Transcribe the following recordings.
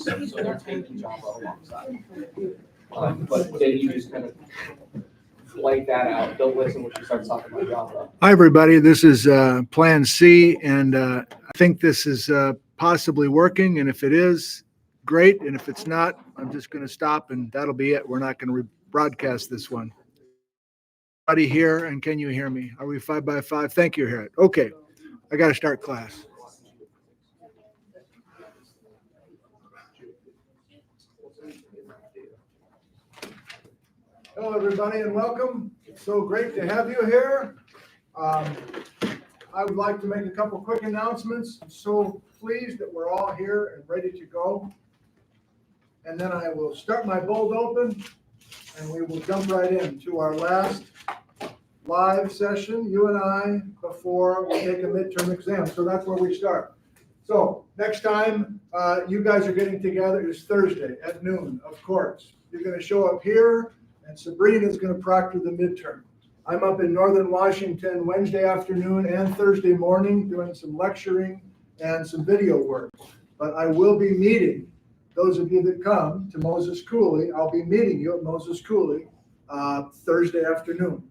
So they're taking Java alongside. But then you just kind of blank that out. Don't listen when she starts talking about Java. Hi, everybody. This is Plan C, and I think this is possibly working. And if it is, great. And if it's not, I'm just going to stop, and that'll be it. We're not going to rebroadcast this one. Everybody here, and can you hear me? Are we 5 by 5? Thank you, Harriet. Okay, I got to start class. Hello, everybody, and welcome. It's so great to have you here. I would like to make a couple quick announcements. I'm so pleased that we're all here and ready to go. And then I will start my bold open, and we will jump right into our last live session, you and I, before we take a midterm exam. So that's where we start. So next time you guys are getting together is Thursday at noon, of course. You're going to show up here, and Sabrina is going to proctor the midterm. I'm up in Northern Washington Wednesday afternoon and Thursday morning doing some lecturing and some video work. But I will be meeting those of you that come to Moses Coulee. I'll be meeting you at Moses Coulee Thursday afternoon.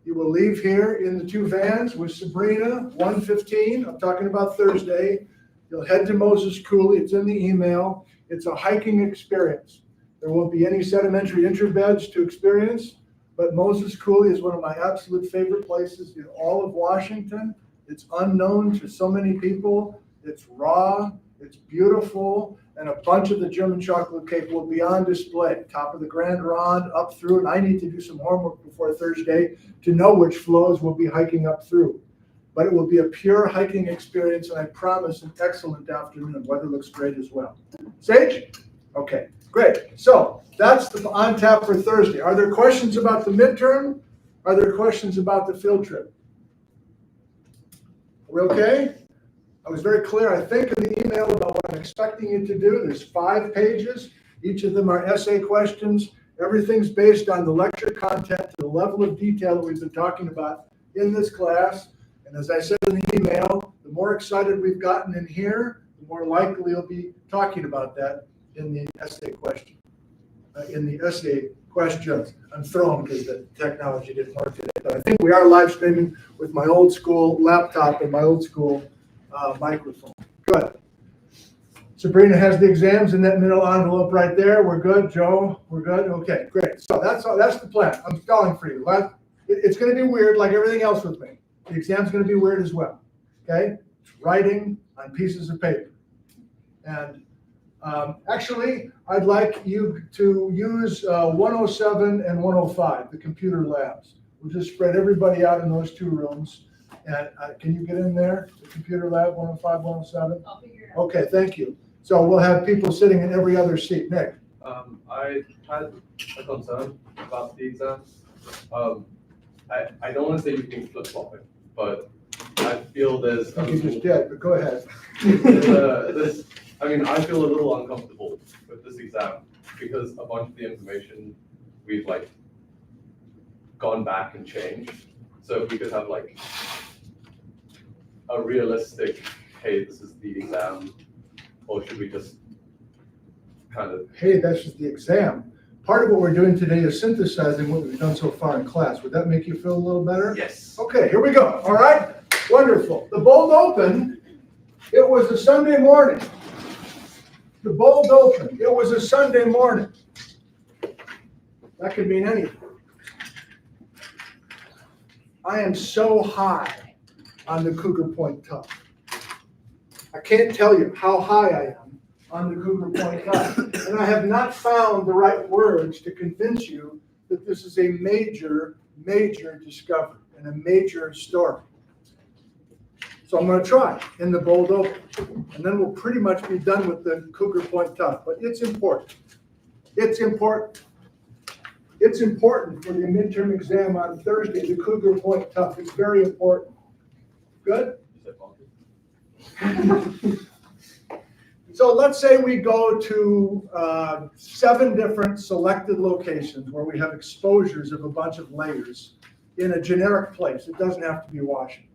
You will leave here in the two vans with Sabrina, 1:15. I'm talking about Thursday. You'll head to Moses Coulee. It's in the email. It's a hiking experience. There won't be any sedimentary interbeds to experience, but Moses Coulee is one of my absolute favorite places in all of Washington. It's unknown to so many people. It's raw, it's beautiful, and a bunch of the German chocolate cake will be on display. Top of the Grand Ronde, up through, and I need to do some homework before Thursday to know which flows we'll be hiking up through. But it will be a pure hiking experience, and I promise an excellent afternoon. Weather looks great as well. Sage? Okay, great. So that's the on tap for Thursday. Are there questions about the midterm? Are there questions about the field trip? Are we okay? I was very clear, I think, in the email about what I'm expecting you to do. There's 5 pages. Each of them are essay questions. Everything's based on the lecture content to the level of detail that we've been talking about in this class. And as I said in the email, the more excited we've gotten in here, the more likely you'll be talking about that in the essay question. I'm thrown because the technology didn't work today. But I think we are live streaming with my old school laptop and my old school microphone. Good. Sabrina has the exams in that middle envelope right there. We're good. Joe, we're good. Okay, great. So that's the plan. I'm stalling for you. It's going to be weird like everything else with me. The exam's going to be weird as well. Okay? It's writing on pieces of paper. And actually, I'd like you to use 107 and 105, the computer labs. We'll just spread everybody out in those 2 rooms. And can you get in there, the computer lab, 105, 107? I'll figure it out. Okay, thank you. So we'll have people sitting in every other seat. Nick? I had a concern about the exams. I don't want to say you can flip-flopping, but I feel there's... I think you just did, but go ahead. I feel a little uncomfortable with this exam because a bunch of the information we've gone back and changed. So if we could have a realistic, hey, this is the exam, or should we just kind of... Hey, that's just the exam. Part of what we're doing today is synthesizing what we've done so far in class. Would that make you feel a little better? Yes. Okay, here we go. All right, wonderful. The bold open, it was a Sunday morning. The bold open, it was a Sunday morning. That could mean anything. I am so high on the Cougar Point tuff. I can't tell you how high I am on the Cougar Point tuff. And I have not found the right words to convince you that this is a major, major discovery and a major story. So I'm going to try in the bold open. And then we'll pretty much be done with the Cougar Point tuff. But it's important. It's important. It's important for the midterm exam on Thursday. The Cougar Point tuff is very important. Good? So let's say we go to 7 different selected locations where we have exposures of a bunch of layers in a generic place. It doesn't have to be Washington.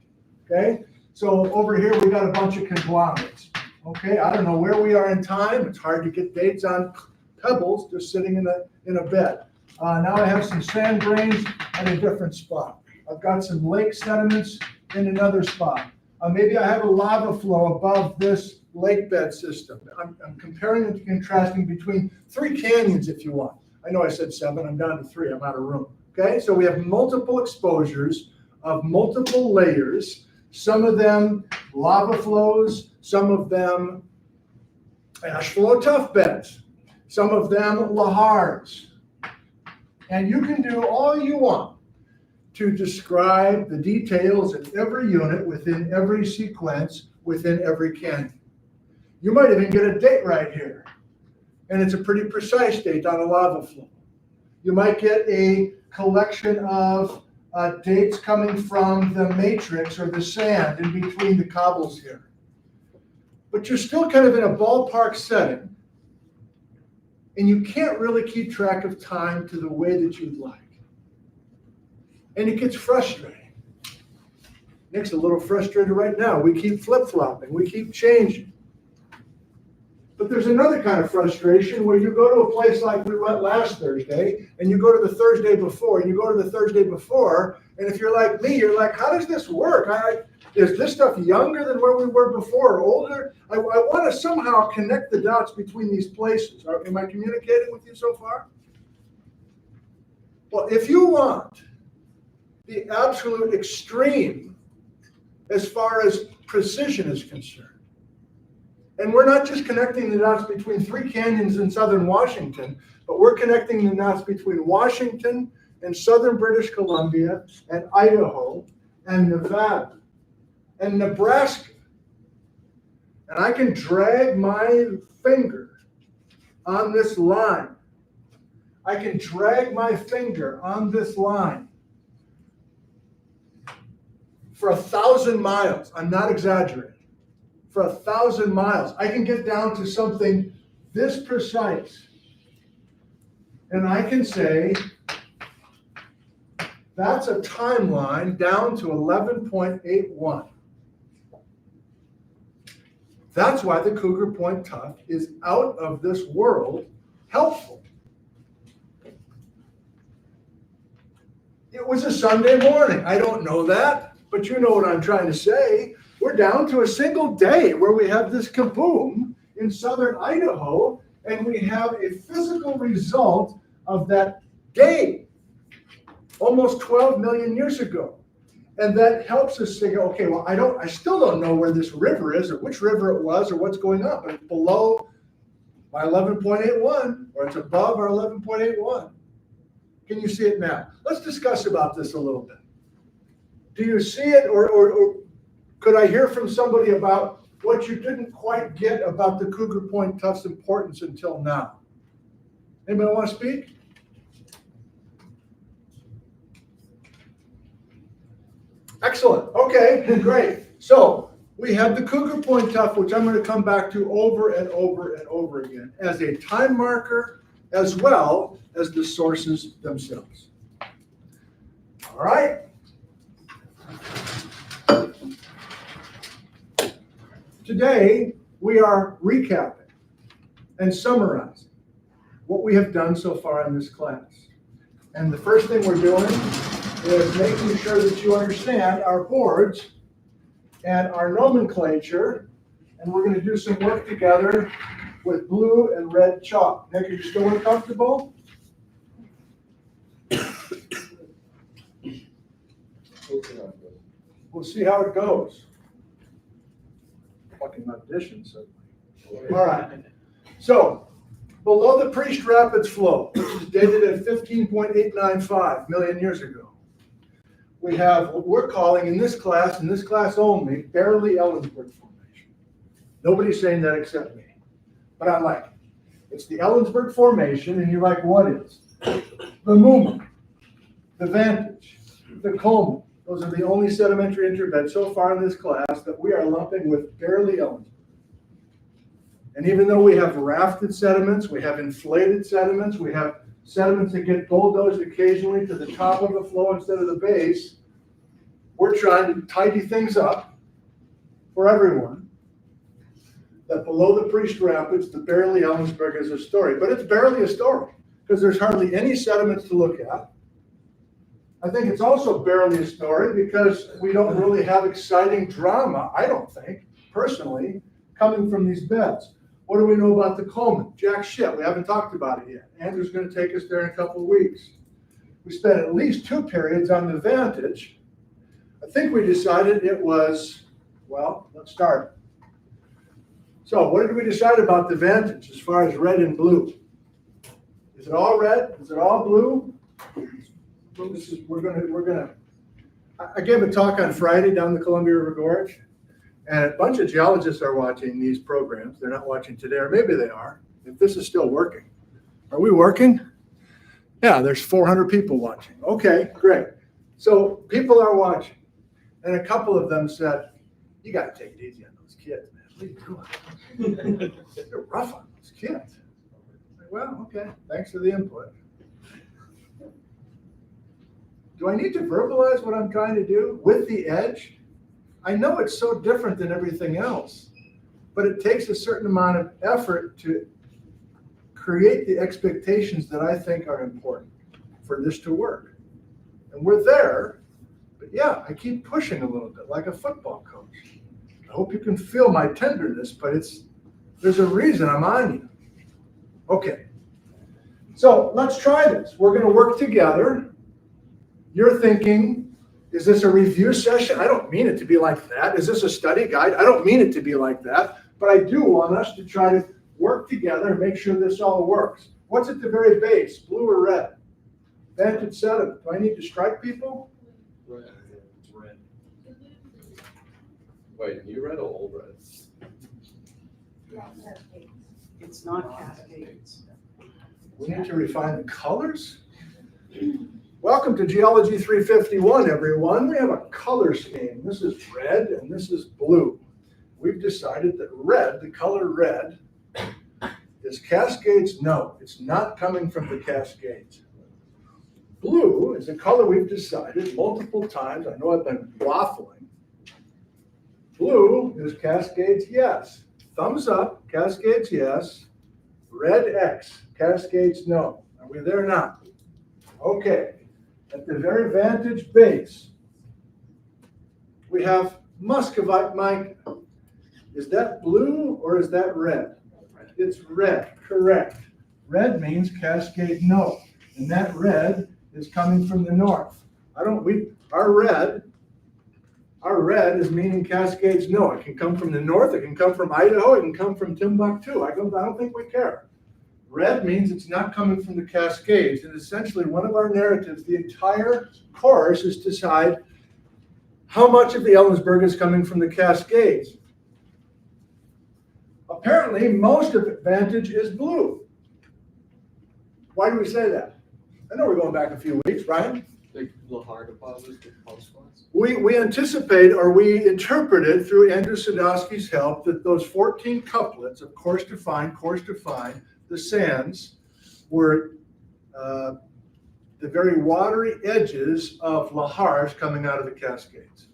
Okay? So over here we got a bunch of conglomerates. Okay, I don't know where we are in time. It's hard to get dates on pebbles just sitting in a bed. Now I have some sand grains at a different spot. I've got some lake sediments in another spot. Maybe I have a lava flow above this lake bed system. I'm comparing and contrasting between 3 canyons if you want. I know I said 7, I'm down to 3, I'm out of room. Okay, so we have multiple exposures of multiple layers, some of them lava flows, some of them ash flow tuff beds, some of them lahars. And you can do all you want to describe the details in every unit within every sequence within every canyon. You might even get a date right here, and it's a pretty precise date on a lava flow. You might get a collection of dates coming from the matrix or the sand in between the cobbles here. But you're still kind of in a ballpark setting, and you can't really keep track of time to the way that you'd like. And it gets frustrating. Nick's a little frustrated right now. We keep flip-flopping, we keep changing. But there's another kind of frustration where you go to a place like we went last Thursday, and you go to the Thursday before, and you go to the Thursday before, and if you're like me, you're like, how does this work? Is this stuff younger than where we were before, or older? I want to somehow connect the dots between these places. Am I communicating with you so far? Well, if you want the absolute extreme as far as precision is concerned, and we're not just connecting the dots between 3 canyons in southern Washington, but we're connecting the dots between Washington and southern British Columbia and Idaho and Nevada and Nebraska. And I can drag my finger on this line. I can drag my finger on this line for 1,000 miles. I'm not exaggerating. For 1,000 miles, I can get down to something this precise. And I can say, that's a timeline down to 11.81. That's why the Cougar Point tuff is out of this world helpful. It was a Sunday morning. I don't know that, but you know what I'm trying to say. We're down to a single day where we have this kaboom in southern Idaho, and we have a physical result of that day almost 12 million years ago. And that helps us say, okay, well, I still don't know where this river is or which river it was or what's going on, but it's below my 11.81 or it's above our 11.81. Can you see it now? Let's discuss about this a little bit. Do you see it, or could I hear from somebody about what you didn't quite get about the Cougar Point tuff's importance until now? Anybody want to speak? Excellent. Okay, great. So we have the Cougar Point tuff, which I'm going to come back to over and over and over again as a time marker as well as the sources themselves. All right. Today, we are recapping and summarizing what we have done so far in this class. And the first thing we're doing is making sure that you understand our boards and our nomenclature. And we're going to do some work together with blue and red chalk. Nick, are you still uncomfortable? We'll see how it goes. Fucking audition, so. All right. So, below the Priest Rapids flow, which is dated at 15.895 million years ago, we have what we're calling in this class only, barely Ellensburg Formation. Nobody's saying that except me, but I like it. It's the Ellensburg Formation, and you're like, what is? The Muma, the Vantage, the Coleman. Those are the only sedimentary interbeds so far in this class that we are lumping with barely Ellensburg. And even though we have rafted sediments, we have inflated sediments, we have sediments that get bulldozed occasionally to the top of the flow instead of the base, we're trying to tidy things up for everyone. that below the Priest Rapids, the barely Ellensburg is a story, but it's barely a story because there's hardly any sediments to look at. I think it's also barely a story because we don't really have exciting drama, I don't think, personally, coming from these beds. What do we know about the Coleman? Jack shit, we haven't talked about it yet. Andrew's gonna take us there in a couple of weeks. We spent at least 2 periods on the Vantage. I think we decided it was, well, let's start. So what did we decide about the Vantage as far as red and blue? Is it all red? Is it all blue? I gave a talk on Friday down the Columbia River Gorge, and a bunch of geologists are watching these programs. They're not watching today, or maybe they are, if this is still working. Are we working? Yeah, there's 400 people watching. Okay, great. So people are watching, and a couple of them said, you got to take it easy on those kids, man. What are you doing? They're rough on those kids. Well, okay, thanks for the input. Do I need to verbalize what I'm trying to do with the edge? I know it's so different than everything else, but it takes a certain amount of effort to create the expectations that I think are important for this to work. And we're there, but yeah, I keep pushing a little bit like a football coach. I hope you can feel my tenderness, but there's a reason I'm on you. Okay, so let's try this. We're going to work together. You're thinking, is this a review session? I don't mean it to be like that. Is this a study guide? I don't mean it to be like that, but I do want us to try to work together and make sure this all works. What's at the very base, blue or red? Vantage sediment. Do I need to strike people? Red. It's red. Wait, new red or old red? It's not cascades. We need to refine the colors. Welcome to Geology 351, everyone. We have a color scheme. This is red and this is blue. We've decided that red, the color red, is Cascades. No, it's not coming from the Cascades. Blue is a color we've decided multiple times. I know I've been waffling. Blue is Cascades, yes. Thumbs up, Cascades, yes. Red X, Cascades, no. Are we there now? Okay. At the very Vantage base, we have muscovite mica. Is that blue or is that red? It's red, correct. Red means Cascade no, and that red is coming from the north. Our red is meaning Cascades no. It can come from the north, it can come from Idaho, it can come from Timbuktu. I don't think we care. Red means it's not coming from the Cascades, and essentially one of our narratives, the entire course, is to decide how much of the Ellensburg is coming from the Cascades. Apparently, most of the Vantage is blue. Why do we say that? I know we're going back a few weeks, Brian. Like Lahar deposits with post-flats? We anticipate, or we interpreted through Andrew Sadowski's help, that those 14 couplets of course defined, the sands were the very watery edges of lahars coming out of the Cascades.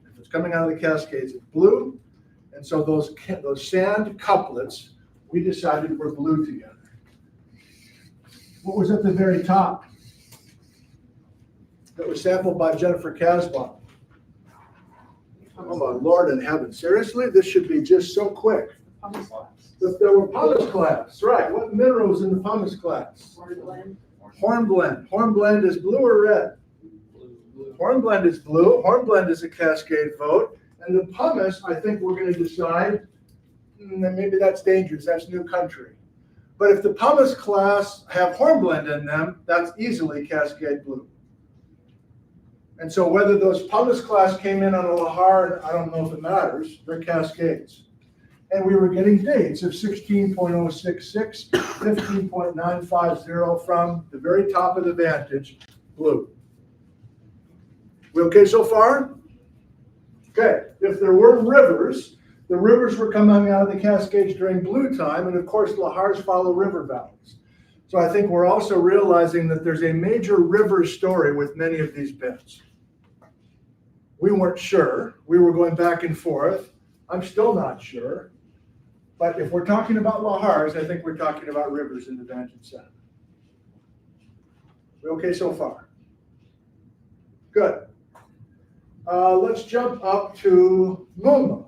If it's coming out of the Cascades, it's blue, and so those sand couplets, we decided were blue together. What was at the very top that was sampled by Jennifer Caswell? Oh my Lord in heaven, seriously? This should be just so quick. There were pumice clasts, right? What minerals in the pumice clasts? Hornblende. Hornblende. Hornblende is blue or red? Blue. Hornblende is blue. Hornblende is a Cascade vote. And the pumice, I think we're going to decide, maybe that's dangerous. That's new country. But if the pumice clasts have hornblende in them, that's easily Cascade blue. And so whether those pumice clasts came in on a lahar, I don't know if it matters, they're Cascades. And we were getting dates of 16.066, 15.950 from the very top of the Vantage, blue. We okay so far? Okay, if there were rivers, the rivers were coming out of the Cascades during blue time, and of course lahars follow river valleys. So I think we're also realizing that there's a major river story with many of these beds. We weren't sure. We were going back and forth. I'm still not sure. But if we're talking about lahars, I think we're talking about rivers in the Vantage Sediment. We okay so far? Good. Let's jump up to Muma,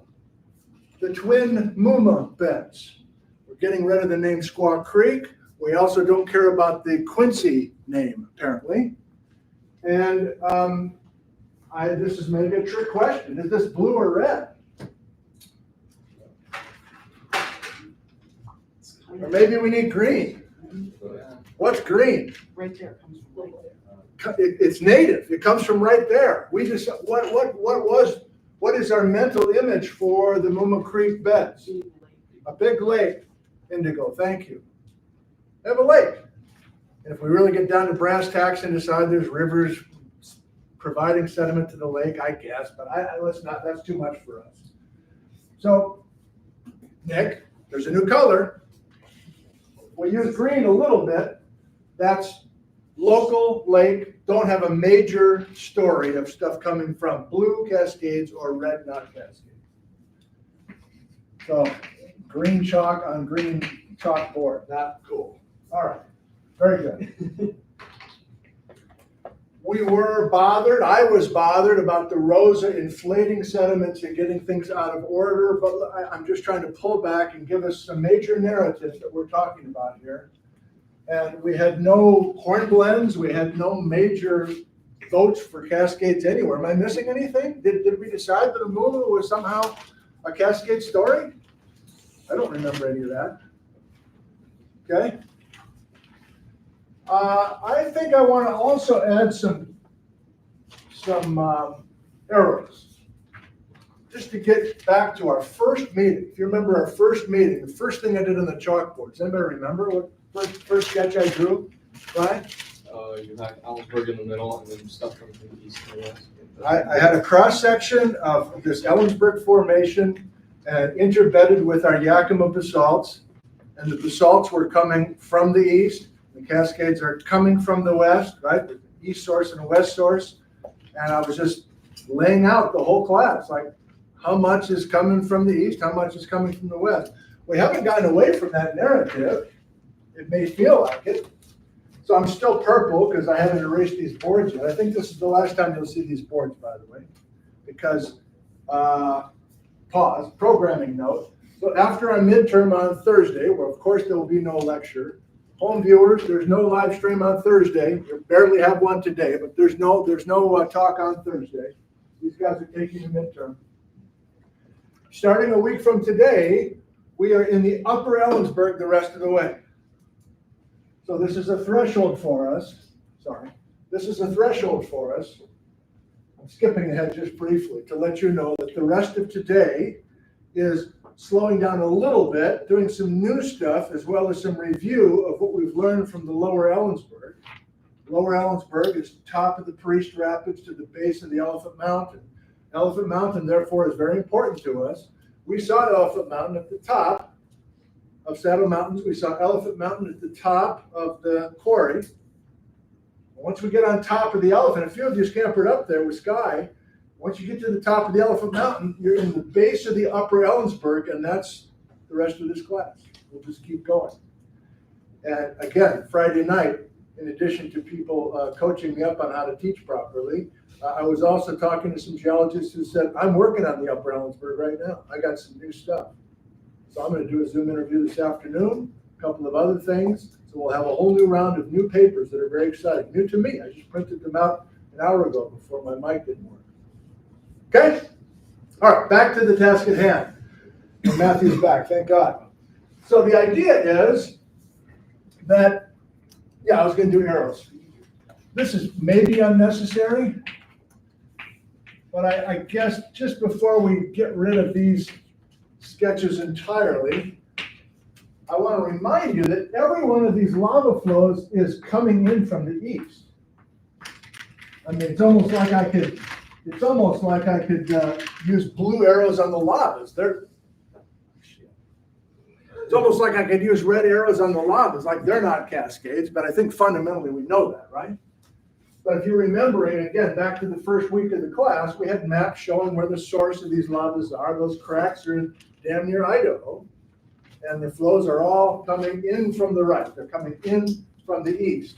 the twin Muma beds. We're getting rid of the name Squaw Creek. We also don't care about the Quincy name, apparently. And this is maybe a trick question. Is this blue or red? Or maybe we need green. What's green? Right there comes from right there. It's native. It comes from right there. We just what is our mental image for the Muma Creek beds? A big lake. Indigo. Thank you. They have a lake. And if we really get down to brass tacks and decide there's rivers providing sediment to the lake, I guess, but let's not. That's too much for us. So, Nick, there's a new color. We use green a little bit. That's local lake. Don't have a major story of stuff coming from blue Cascades or red not Cascades. So green chalk on green chalkboard, not cool. All right, very good. We were bothered, I was bothered about the Rosa inflating sediments and getting things out of order, but I'm just trying to pull back and give us some major narratives that we're talking about here. And we had no hornblends, we had no major votes for Cascades anywhere. Am I missing anything? Did we decide that Amula was somehow a Cascade story? I don't remember any of that. Okay. I think I want to also add some arrows, just to get back to our first meeting. If you remember our first meeting, the first thing I did on the chalkboard, does anybody remember what first sketch I drew? Right? You had Ellensburg in the middle and then stuff coming from the east and the west. I had a cross section of this Ellensburg formation and interbedded with our Yakima basalts, and the basalts were coming from the east. The Cascades are coming from the west, right? The east source and the west source. And I was just laying out the whole class, like how much is coming from the east, how much is coming from the west. We haven't gotten away from that narrative. It may feel like it. So I'm still purple because I haven't erased these boards yet. I think this is the last time you'll see these boards, by the way, because pause, programming note. So after our midterm on Thursday, where of course there will be no lecture, home viewers, there's no live stream on Thursday. We barely have one today, but there's no talk on Thursday. These guys are taking the midterm. Starting a week from today, we are in the upper Ellensburg the rest of the way. So this is a threshold for us. Sorry. This is a threshold for us. I'm skipping ahead just briefly to let you know that the rest of today is slowing down a little bit, doing some new stuff, as well as some review of what we've learned from the lower Ellensburg. Lower Ellensburg is top of the Priest Rapids to the base of the Elephant Mountain. Elephant Mountain, therefore, is very important to us. We saw Elephant Mountain at the top of Saddle Mountains. We saw Elephant Mountain at the top of the quarry. Once we get on top of the Elephant, a few of you scampered up there with Sky. Once you get to the top of the Elephant Mountain, you're in the base of the upper Ellensburg, and that's the rest of this class. We'll just keep going. And again, Friday night, in addition to people coaching me up on how to teach properly, I was also talking to some geologists who said, I'm working on the upper Ellensburg right now. I got some new stuff. So I'm going to do a Zoom interview this afternoon, a couple of other things. So we'll have a whole new round of new papers that are very exciting. New to me. I just printed them out an hour ago before my mic didn't work. Okay? All right, back to the task at hand. And Matthew's back, thank God. So the idea is that, yeah, I was going to do arrows. This is maybe unnecessary, but I guess just before we get rid of these sketches entirely, I want to remind you that every one of these lava flows is coming in from the east. I mean, it's almost like I could use blue arrows on the lavas. It's almost like I could use red arrows on the lavas, like they're not cascades, but I think fundamentally we know that, right? But if you're remembering, again, back to the first week of the class, we had maps showing where the source of these lavas are. Those cracks are in damn near Idaho. and the flows are all coming in from the right. They're coming in from the east.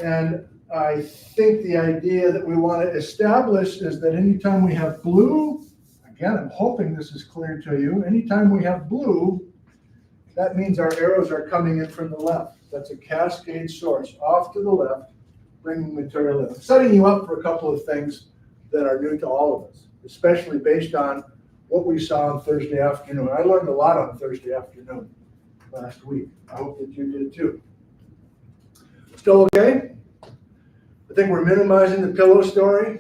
And I think the idea that we want to establish is that anytime we have blue, again, I'm hoping this is clear to you, anytime we have blue, that means our arrows are coming in from the left. That's a cascade source off to the left, bringing material in. I'm setting you up for a couple of things that are new to all of us, especially based on what we saw on Thursday afternoon. I learned a lot on Thursday afternoon last week. I hope that you did too. Still okay? I think we're minimizing the pillow story.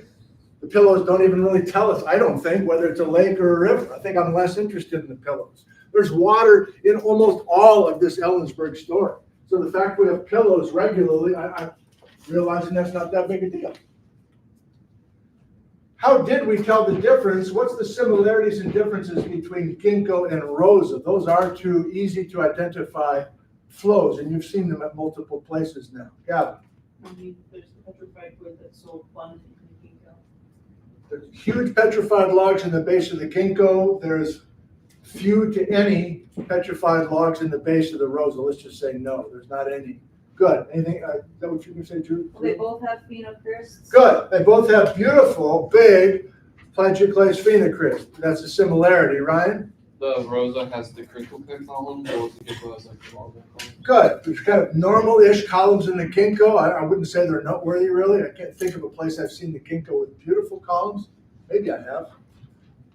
The pillows don't even really tell us, I don't think, whether it's a lake or a river. I think I'm less interested in the pillows. There's water in almost all of this Ellensburg story. So the fact we have pillows regularly, I'm realizing that's not that big a deal. How did we tell the difference? What's the similarities and differences between ginkgo and rosa? Those are two easy to identify flows, and you've seen them at multiple places now. Gavin? I mean, there's the petrified wood that's so abundant in the ginkgo. There's huge petrified logs in the base of the ginkgo. There's few to any petrified logs in the base of the rosa. Let's just say no, there's not any. Good. Anything, is that what you can say, Drew? Well, they both have phenocrysts. Good. They both have beautiful, big plagioclase phenocryst. That's a similarity, Ryan? The rosa has the crinkle cut column, or the ginkgo has like the long column. Good. There's kind of normal-ish columns in the ginkgo. I wouldn't say they're noteworthy, really. I can't think of a place I've seen the ginkgo with beautiful columns. Maybe I have.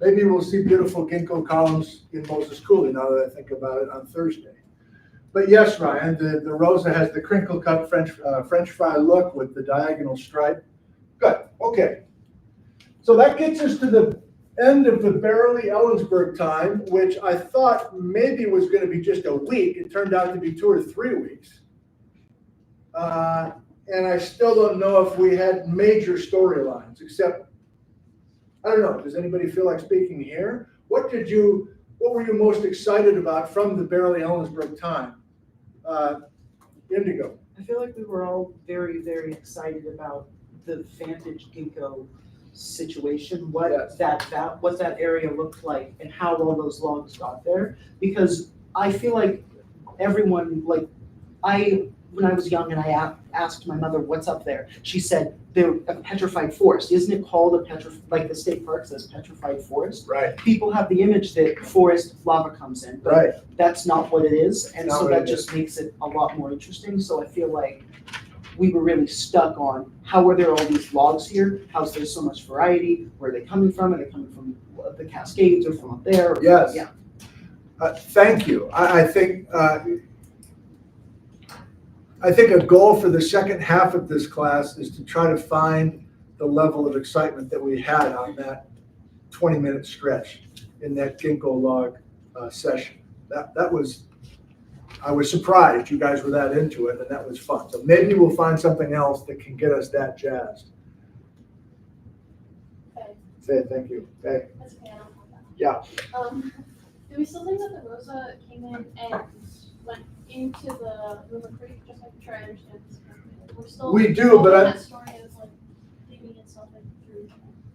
Maybe we'll see beautiful ginkgo columns in Moses Coulee now that I think about it on Thursday. But yes, Ryan, the rosa has the crinkle cut French fry look with the diagonal stripe. Good. Okay. So that gets us to the end of the barely Ellensburg time, which I thought maybe was going to be just a week. It turned out to be 2 or 3 weeks. And I still don't know if we had major storylines, except, I don't know, does anybody feel like speaking here? What were you most excited about from the barely Ellensburg time? Indigo. I feel like we were all very, very excited about the vantage ginkgo situation, what Yes. what that area looked like and how all those logs got there. Because I feel like everyone, like when I was young and I asked my mother, what's up there? She said, they're a petrified forest. Isn't it called like the state park says petrified forest? Right. People have the image that forest lava comes in, but Right. that's not what it is. And Not so what that it just makes it a lot more interesting. So I feel like we were really stuck on how are there all these logs here? How's there so much variety? Where are they coming from? Are they coming from the Cascades or from up there? Yes. Yeah. Thank you. I think a goal for the second half of this class is to try to find the level of excitement that we had on that 20-minute stretch in that ginkgo log session. I was surprised you guys were that into it, and that was fun. So maybe we'll find something else that can get us that jazzed. Okay, Say thank you. Okay. that's okay, I don't have that. Yeah. Do we still think that the Rosa came in and went into the River Creek, just like to try to understand this correctly? We're still. We do, but that story is like digging itself in through.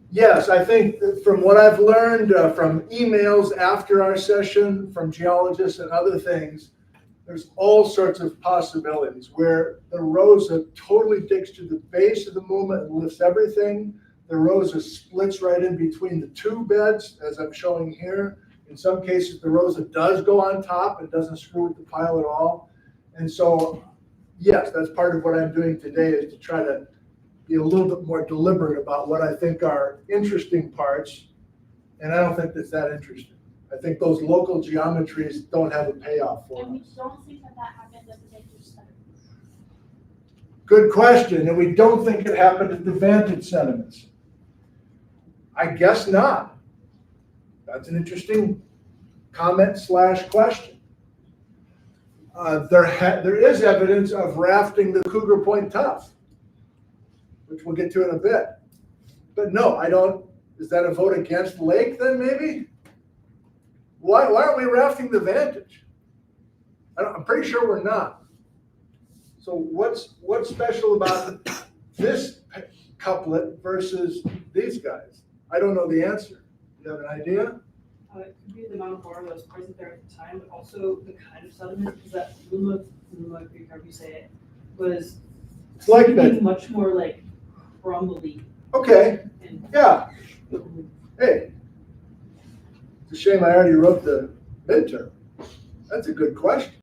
Yes, I think that from what I've learned from emails after our session, from geologists and other things, there's all sorts of possibilities where the Rosa totally digs to the base of the movement and lifts everything. The Rosa splits right in between the two beds, as I'm showing here. In some cases, the Rosa does go on top and doesn't screw with the pile at all. And so, yes, that's part of what I'm doing today, is to try to be a little bit more deliberate about what I think are interesting parts. And I don't think that's that interesting. I think those local geometries don't have a payoff for And we us. don't think that that happened at the Vantage Center. Good question. And we don't think it happened at the vantage sediments. I guess not. That's an interesting comment / question. There is evidence of rafting the Cougar Point tuff, which we'll get to in a bit. But no, I don't. Is that a vote against Lake then, maybe? Why aren't we rafting the vantage? I'm pretty sure we're not. So what's special about this couplet versus these guys? I don't know the answer. You have an idea? It could be the amount of water that was present there at the time, but also the kind of sediment, because that Luma Creek, however you say it, was It's like seeming that. much more like crumbly Okay, and yeah. Hey, it's a shame I already wrote the midterm. That's a good question.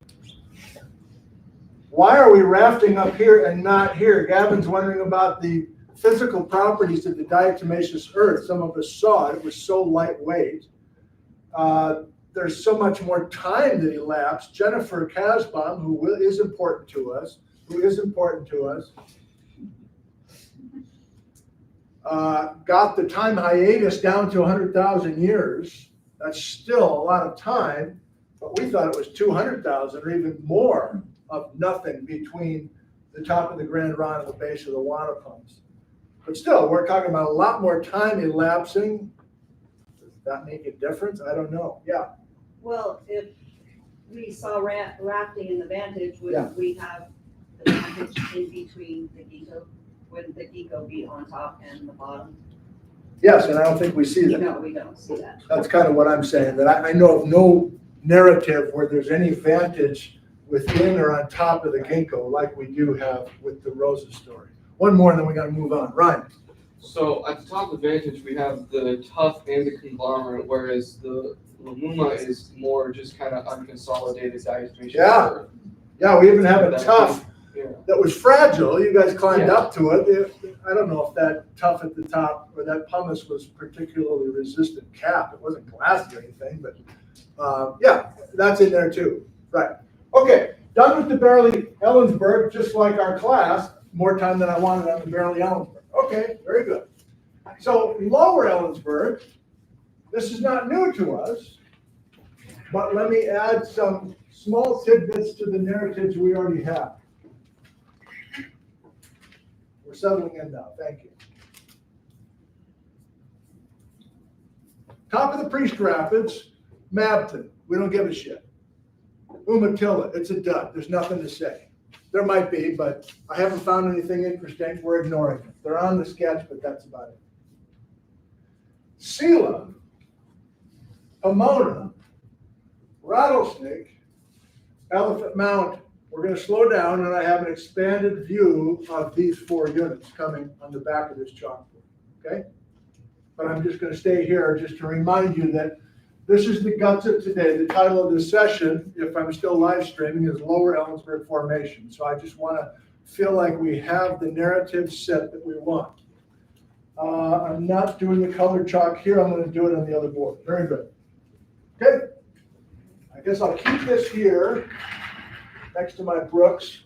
Why are we rafting up here and not here? Gavin's wondering about the physical properties of the diatomaceous earth. Some of us saw it. It was so lightweight. There's so much more time that elapsed. Jennifer Kasbaum, who is important to us, got the time hiatus down to 100,000 years. That's still a lot of time, but we thought it was 200,000 or even more of nothing between the top of the Grand Ronde and the base of the Wanapums. But still, we're talking about a lot more time elapsing. Does that make a difference? I don't know. Yeah. Well, if we saw rafting in the Vantage, Yeah. would we have the Vantage in between the Gecko? Wouldn't the Gecko be on top and the bottom? Yes, and I don't think we see that. No, we don't see that. That's kind of what I'm saying, that I know of no narrative where there's any vantage within or on top of the ginkgo like we do have with the Rosa story. One more and then we gotta move on. Ryan. So at the top of Vantage, we have the tuff and the conglomerate, whereas the Lamuma is more just kind of unconsolidated diatomaceous Yeah. earth. Yeah, we even have a tuff Yeah. that was fragile. You guys climbed up to it. I don't know if that tuff at the top or that pumice was particularly resistant cap. It wasn't glassy or anything, but yeah, that's in there too. Right. Okay, done with the Barely Ellensburg, just like our class. More time than I wanted on the Barely Ellensburg. Okay, very good. So lower Ellensburg, this is not new to us, but let me add some small tidbits to the narratives we already have. We're settling in now, thank you. Top of the Priest Rapids, Mabton, we don't give a shit. Umatilla, it's a dud, there's nothing to say. There might be, but I haven't found anything interesting, we're ignoring it. They're on the sketch, but that's about it. Sela, Pomona, Rattlesnake, Elephant Mountain. We're going to slow down, and I have an expanded view of these 4 units coming on the back of this chalkboard, okay? But I'm just going to stay here just to remind you that this is the guts of today. The title of this session, if I'm still live streaming, is Lower Ellensburg Formation. So I just want to feel like we have the narrative set that we want. I'm not doing the colored chalk here. I'm going to do it on the other board. Very good. Okay. I guess I'll keep this here next to my Brooks.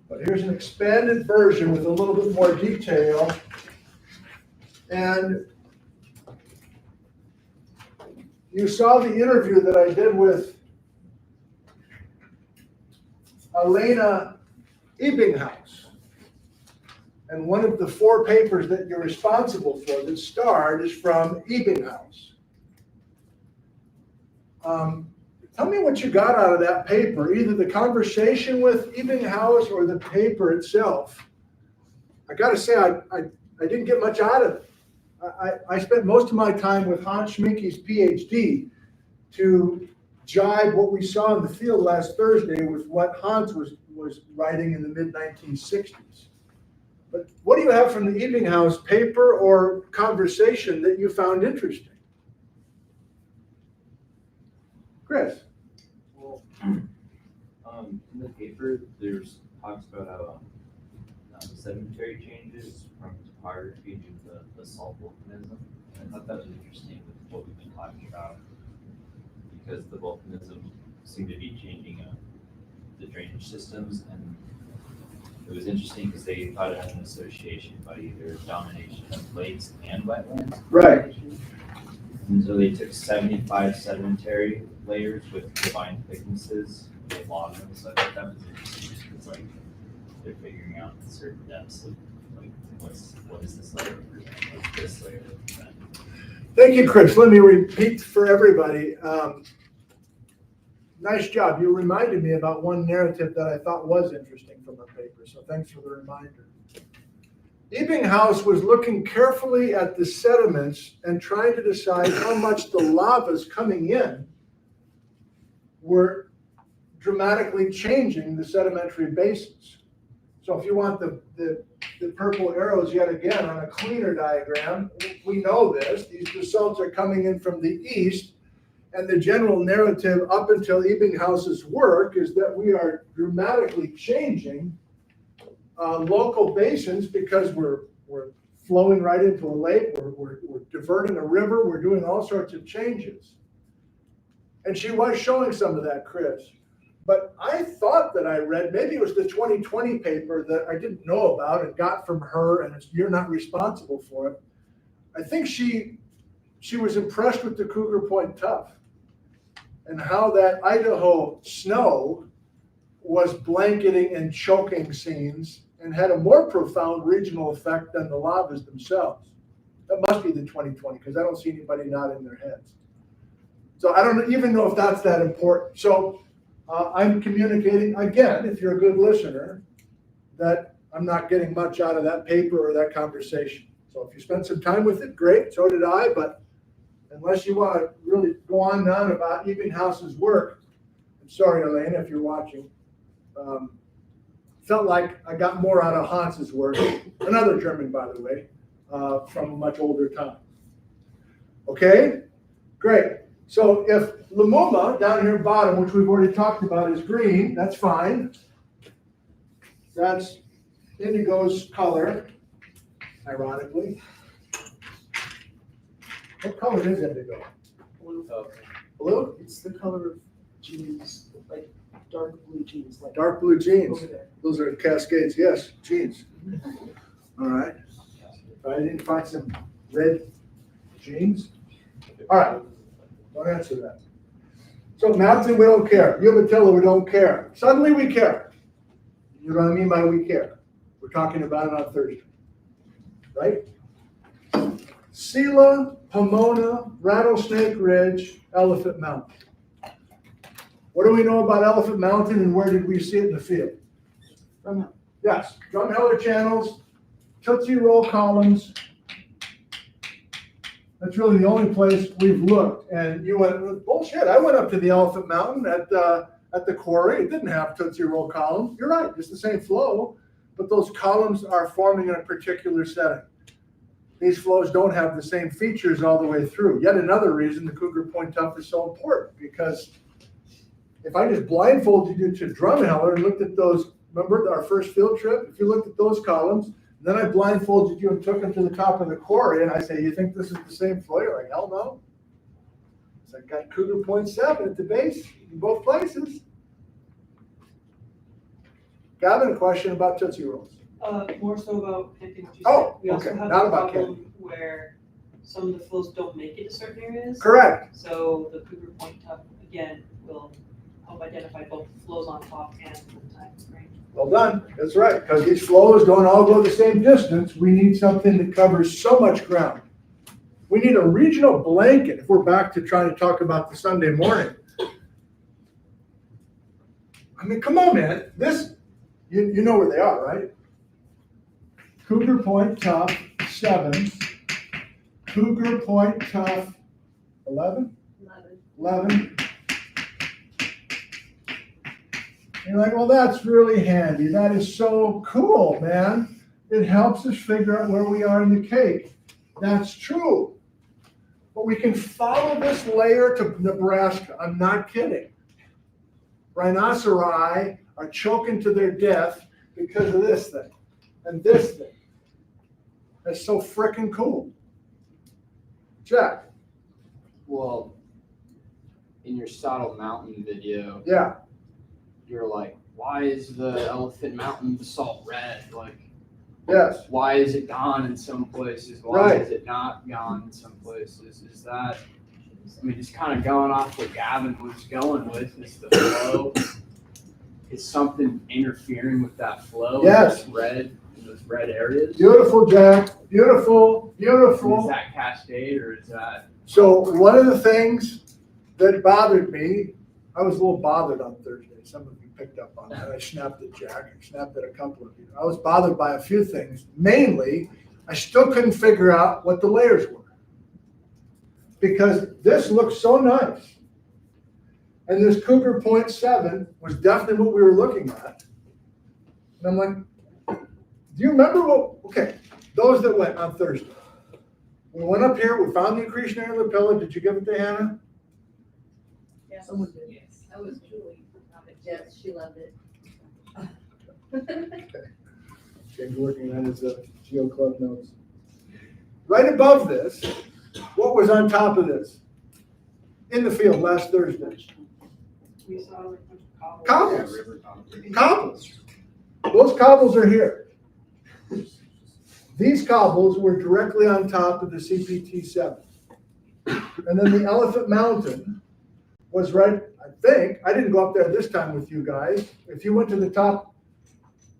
But here's an expanded version with a little bit more detail. And you saw the interview that I did with Elena Ebbinghaus. And one of the 4 papers that you're responsible for that starred is from Ebbinghaus. Tell me what you got out of that paper, either the conversation with Ebbinghaus or the paper itself. I got to say, I didn't get much out of it. I spent most of my time with Hans Schminke's PhD to jibe what we saw in the field last Thursday with what Hans was writing in the mid-1960s. But what do you have from the Ebbinghaus paper or conversation that you found interesting? Chris. Well, in the paper, there's talks about how sedimentary changes from topography due to the salt volcanism. I thought that was interesting with what we've been talking about, because the volcanism seemed to be changing the drainage systems, and it was interesting because they thought it had an association by either domination of lakes and wetlands. Right. And so they took 75 sedimentary layers with combined thicknesses, and they logged them. So I thought that was interesting. It's like they're figuring out certain depths of like what is this layer represent, what's this layer represent. Thank you, Chris. Let me repeat for everybody. Nice job. You reminded me about one narrative that I thought was interesting from the paper. So thanks for the reminder. Ebbinghaus was looking carefully at the sediments and trying to decide how much the lavas coming in were dramatically changing the sedimentary basins. So if you want the purple arrows yet again on a cleaner diagram, we know this. These basalts are coming in from the east, and the general narrative up until Ebbinghaus's work is that we are dramatically changing local basins because we're flowing right into a lake, we're diverting a river, we're doing all sorts of changes. And she was showing some of that, Chris. But I thought that I read, maybe it was the 2020 paper that I didn't know about and got from her, and you're not responsible for it. I think she was impressed with the Cougar Point tuff and how that Idaho snow was blanketing and choking scenes and had a more profound regional effect than the lavas themselves. That must be the 2020, because I don't see anybody nodding their heads. So I don't even know if that's that important. So I'm communicating, again, if you're a good listener, that I'm not getting much out of that paper or that conversation. So if you spend some time with it, great, so did I, but unless you want to really go on about Ebbinghaus's work, I'm sorry, Elaine, if you're watching, felt like I got more out of Hans's work, another German, by the way, from a much older time. Okay, great. So if Lamuma down here bottom, which we've already talked about, is green, that's fine. That's Indigo's color, ironically. What color is indigo? Blue? It's the color of jeans, like dark blue jeans, like Dark blue jeans. over there. Those are Cascades, yes, jeans. All right. I didn't find some red jeans. All right, don't answer that. So mountain, we don't care. Umatilla, we don't care. Suddenly we care. You know what I mean by we care? We're talking about it on Thursday, right? Sela, Pomona, Rattlesnake Ridge, Elephant Mountain. What do we know about Elephant Mountain and where did we see it in the field? Yes, drumheller channels, Tootsie Roll columns. That's really the only place we've looked. And you went, bullshit, I went up to the Elephant Mountain at the quarry. It didn't have Tootsie Roll columns. You're right, it's the same flow, but those columns are forming in a particular setting. These flows don't have the same features all the way through. Yet another reason the Cougar Point tuff is so important, because if I just blindfolded you to Drumheller and looked at those, remember our first field trip? If you looked at those columns, then I blindfolded you and took them to the top of the quarry, and I say, you think this is the same flow? You're like, hell no. So I got Cougar Point 7 at the base in both places. Gavin, a question about Tootsie Rolls. More so about camping. What you Oh, said. We also okay, have not the about problem where some of the flows don't make it to certain areas. Correct. So the Cougar Point tuff, again, will help identify both flows on top and the time range. Well done. That's right, because these flows don't all go the same distance. We need something that covers so much ground. We need a regional blanket if we're back to trying to talk about the Sunday morning. I mean, come on, man. This, you know where they are, right? Cougar Point tuff 7, Cougar Point tuff 11. You're like, well, that's really handy. That is so cool, man. It helps us figure out where we are in the cake. That's true. But we can follow this layer to Nebraska. I'm not kidding. Rhinoceri are choking to their death because of this thing and this thing. That's so freaking cool. Jack. Well, in your Saddle Mountain video, Yeah. you're like, why is the Elephant Mountain basalt red? Like, Yes. why is it gone in some places? Why Right. is it not gone in some places? Is that, I mean, just kind of going off what Gavin was going with, is the flow. Is something interfering with that flow? Yes. In those red areas? Beautiful, Jack. Beautiful, Is beautiful. that Cascade or is that? So one of the things that bothered me I was a little bothered on Thursday. Some of you picked up on that. I snapped at Jack, I snapped at a couple of you. I was bothered by a few things. Mainly, I still couldn't figure out what the layers were. Because this looks so nice. And this Cougar Point 7 was definitely what we were looking at. And I'm like, do you remember what, okay, those that went on Thursday. We went up here, we found the accretionary lapilla. Did you give it to Hannah? Yeah. Someone did. Yes. That was Julie. Yes, she loved it. James working on his Geo Club notes. Right above this, what was on top of this? In the field last Thursday. We saw like a bunch of cobbles. Cobbles. Cobbles. Those cobbles are here. These cobbles were directly on top of the CPT-7. And then the Elephant Mountain was right, I think, I didn't go up there this time with you guys. If you went to the top,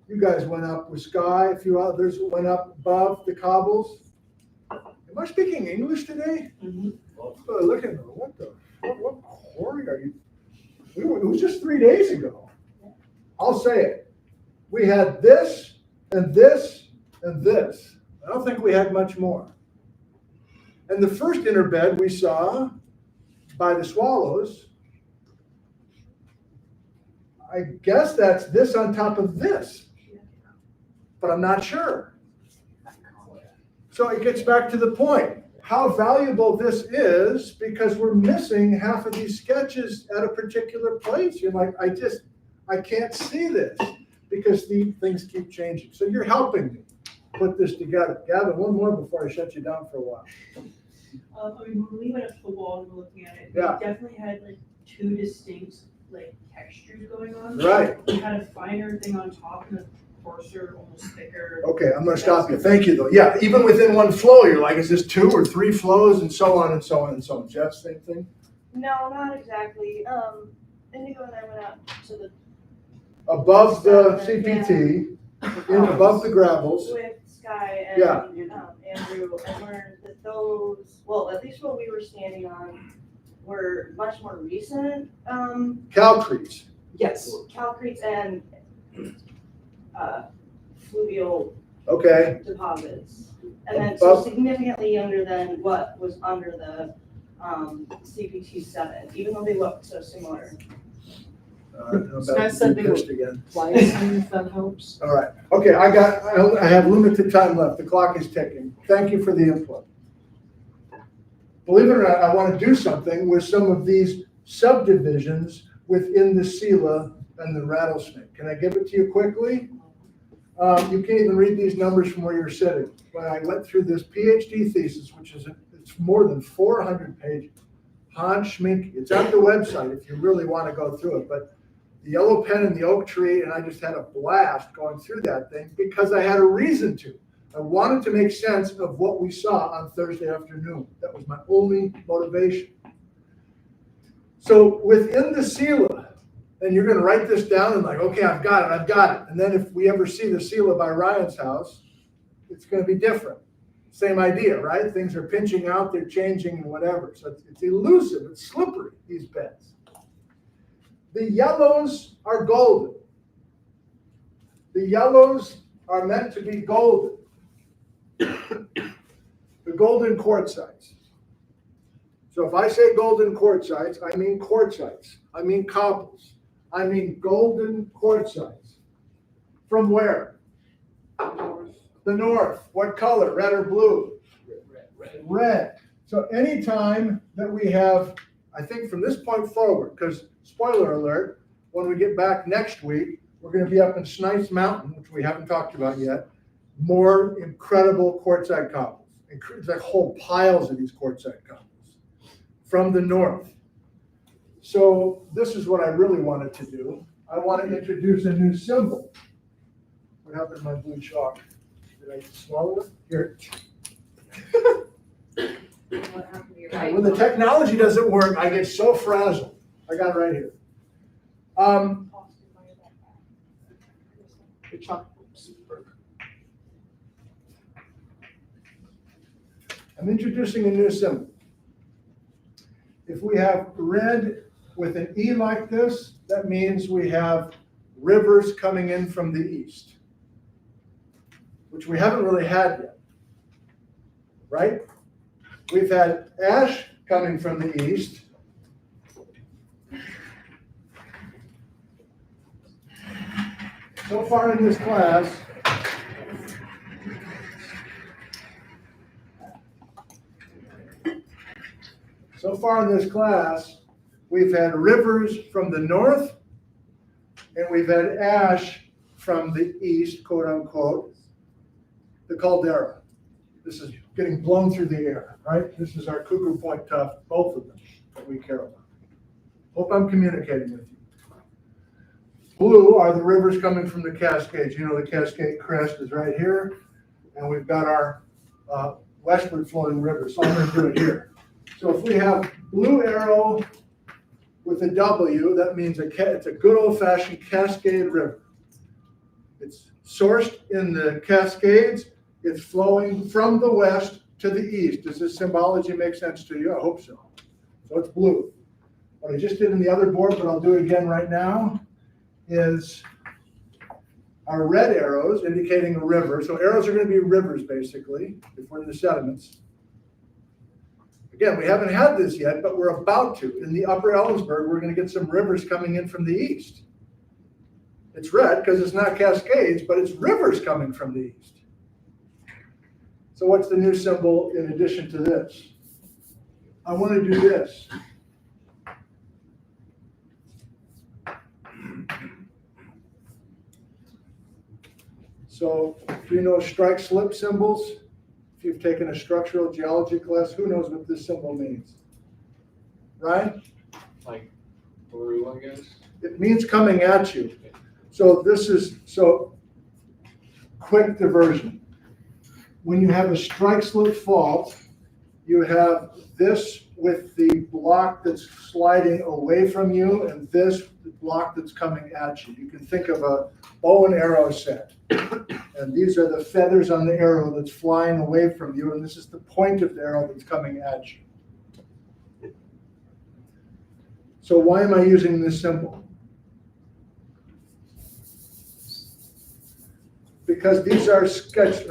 you guys went up with Sky, a few others went up above the cobbles. Am I speaking English today? Mhm. Look at what quarry are you? It was just 3 days ago. I'll say it. We had this and this and this. I don't think we had much more. And the first interbed we saw by the swallows, I guess that's this on top of this, but I'm not sure. So it gets back to the point, how valuable this is, because we're missing half of these sketches at a particular place. You're like, I can't see this because the things keep changing. So you're helping me put this together. Gavin, one more before I shut you down for a while. I mean, when we went up to the wall and were looking at it, we Yeah. definitely had like two distinct like textures going on. Right. We had a finer thing on top and a coarser, almost thicker. Okay, I'm gonna stop you. Thank you though. Yeah, even within one flow, you're like, is this 2 or 3 flows and so on and so on and so on. Jeff, same thing? No, not exactly. Indigo and I went out to the Above the CPT, in above the gravels. with Sky and Yeah. Andrew and learned that those, well, at least what we were standing on, were much more recent Calcretes. Yes. calcretes and fluvial Okay, deposits. And then so Above- significantly younger than what was under the CPT-7, even though they look so similar. Sky said they were- again. Pliocene, if that helps. All right. Okay, I have limited time left. The clock is ticking. Thank you for the input. Believe it or not, I want to do something with some of these subdivisions within the Sela and the rattlesnake. Can I give it to you quickly? You can't even read these numbers from where you're sitting. When I went through this PhD thesis, which is it's more than 400 pages, Hans Schminke, it's on the website if you really want to go through it, but the yellow pen and the oak tree, and I just had a blast going through that thing because I had a reason to. I wanted to make sense of what we saw on Thursday afternoon. That was my only motivation. So within the Sela, and you're going to write this down and like, okay, I've got it. And then if we ever see the Sela by Ryan's house, it's going to be different. Same idea, right? Things are pinching out, they're changing and whatever. So it's elusive, it's slippery, these beds. The yellows are golden. The yellows are meant to be golden. The golden quartzites. So if I say golden quartzites, I mean quartzites. I mean cobbles. I mean golden quartzites. From where? The north. What color? Red or blue? Red. So anytime that we have, I think from this point forward, because spoiler alert, when we get back next week, we're going to be up in Snipes Mountain, which we haven't talked about yet, more incredible quartzite cobbles. It's like whole piles of these quartzite cobbles from the north. So this is what I really wanted to do. I want to introduce a new symbol. What happened to my blue chalk? Did I swallow it? Here. What happened to your right? When the technology doesn't work, I get so frazzled. I got it right here. The chalk. I'm introducing a new symbol. If we have red with an E like this, that means we have rivers coming in from the east, which we haven't really had yet, right? We've had ash coming from the east. So far in this class, we've had rivers from the north, and we've had ash from the east, quote unquote, the caldera. This is getting blown through the air, right? This is our Cougar Point tuff, both of them that we care about. Hope I'm communicating with you. Blue are the rivers coming from the Cascades. You know the Cascade crest is right here, and we've got our westward flowing rivers. So I'm going to do it here. So if we have blue arrow with a W, that means it's a good old-fashioned Cascade river. It's sourced in the Cascades. It's flowing from the west to the east. Does this symbology make sense to you? I hope so. So it's blue. What I just did in the other board, but I'll do it again right now, is our red arrows indicating a river. So arrows are going to be rivers, basically, if we're in the sediments. Again, we haven't had this yet, but we're about to. In the upper Ellensburg, we're going to get some rivers coming in from the east. It's red because it's not Cascades, but it's rivers coming from the east. So what's the new symbol in addition to this? I want to do this. So do you know strike slip symbols? If you've taken a structural geology class, who knows what this symbol means? Right? Like through, I guess. It means coming at you. So quick diversion. When you have a strike slip fault, you have this with the block that's sliding away from you and this block that's coming at you. You can think of a bow and arrow set. And these are the feathers on the arrow that's flying away from you, and this is the point of the arrow that's coming at you. So why am I using this symbol? Because these are sketch.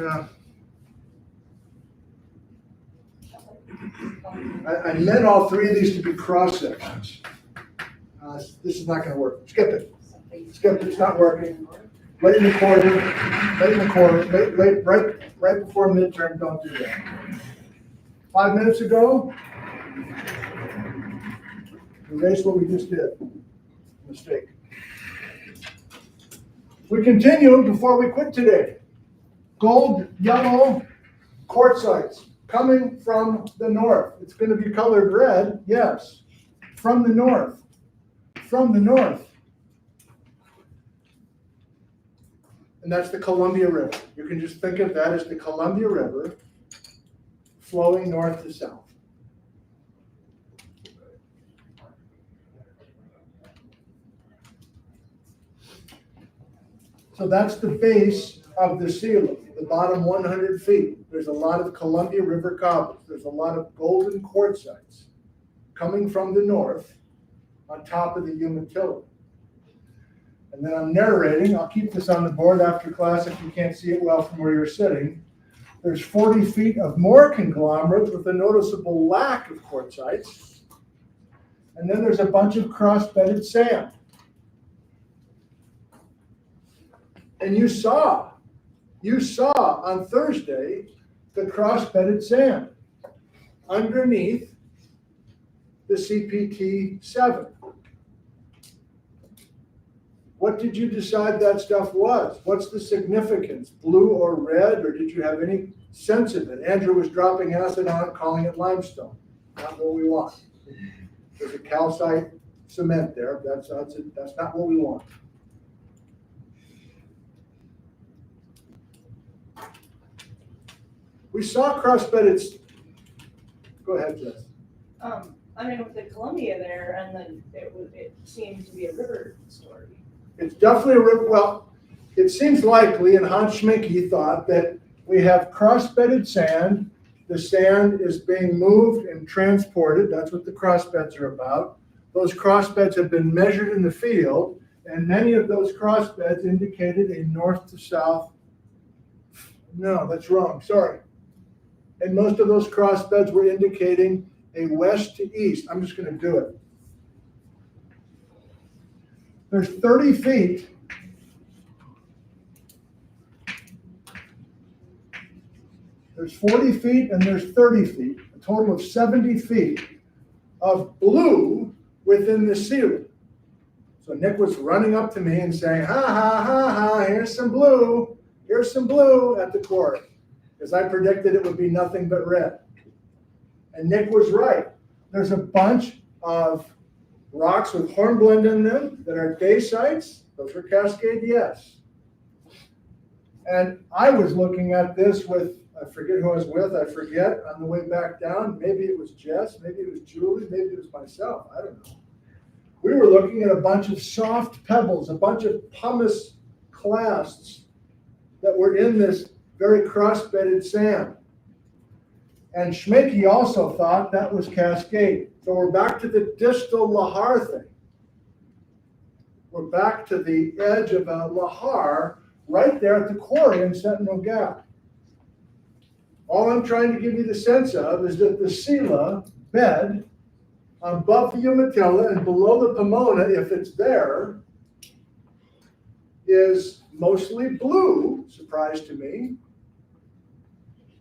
I meant all three of these to be cross sections. This is not going to work. Skip it. Skip it. It's not working. Late in the quarter. Right before midterm. Don't do that. 5 minutes ago, erase what we just did. Mistake. We continue before we quit today. Gold, yellow, quartzites coming from the north. It's going to be colored red, yes. From the north. From the north. And that's the Columbia River. You can just think of that as the Columbia River flowing north to south. So that's the base of the ceiling, the bottom 100 feet. There's a lot of Columbia River cobbles. There's a lot of golden quartzites coming from the north on top of the Umatilla. And then I'm narrating, I'll keep this on the board after class if you can't see it well from where you're sitting. There's 40 feet of more conglomerate with a noticeable lack of quartzites. And then there's a bunch of cross-bedded sand. And you saw on Thursday the cross-bedded sand underneath the CPT-7. What did you decide that stuff was? What's the significance? Blue or red, or did you have any sense of it? Andrew was dropping acid on it, calling it limestone. Not what we want. There's a calcite cement there. That's not what we want. We saw cross-bedded. Go ahead, Jess. I mean, with the Columbia there, and then it seemed to be a river story. It's definitely a river. Well, it seems likely, and Hans Schminke thought that we have cross-bedded sand. The sand is being moved and transported. That's what the cross-beds are about. Those cross beds have been measured in the field, and many of those cross beds indicated a north to south. No, that's wrong, sorry. And most of those cross beds were indicating a west to east. I'm just gonna do it. There's 30 feet there's 40 feet and there's 30 feet, a total of 70 feet of blue within the ceiling. So Nick was running up to me and saying, ha, ha, ha, ha, here's some blue at the core, because I predicted it would be nothing but red. And Nick was right. There's a bunch of rocks with hornblende in them that are dacite. Those were Cascade, yes. And I was looking at this with, I forget who I was with, on the way back down. Maybe it was Jess, maybe it was Julie, maybe it was myself, I don't know. We were looking at a bunch of soft pebbles, a bunch of pumice clasts that were in this very cross-bedded sand. And Schminke also thought that was Cascade. So we're back to the distal lahar thing. We're back to the edge of a lahar right there at the quarry in Sentinel Gap. All I'm trying to give you the sense of is that the Sela bed above the Umatilla and below the Pomona, if it's there, is mostly blue, surprise to me,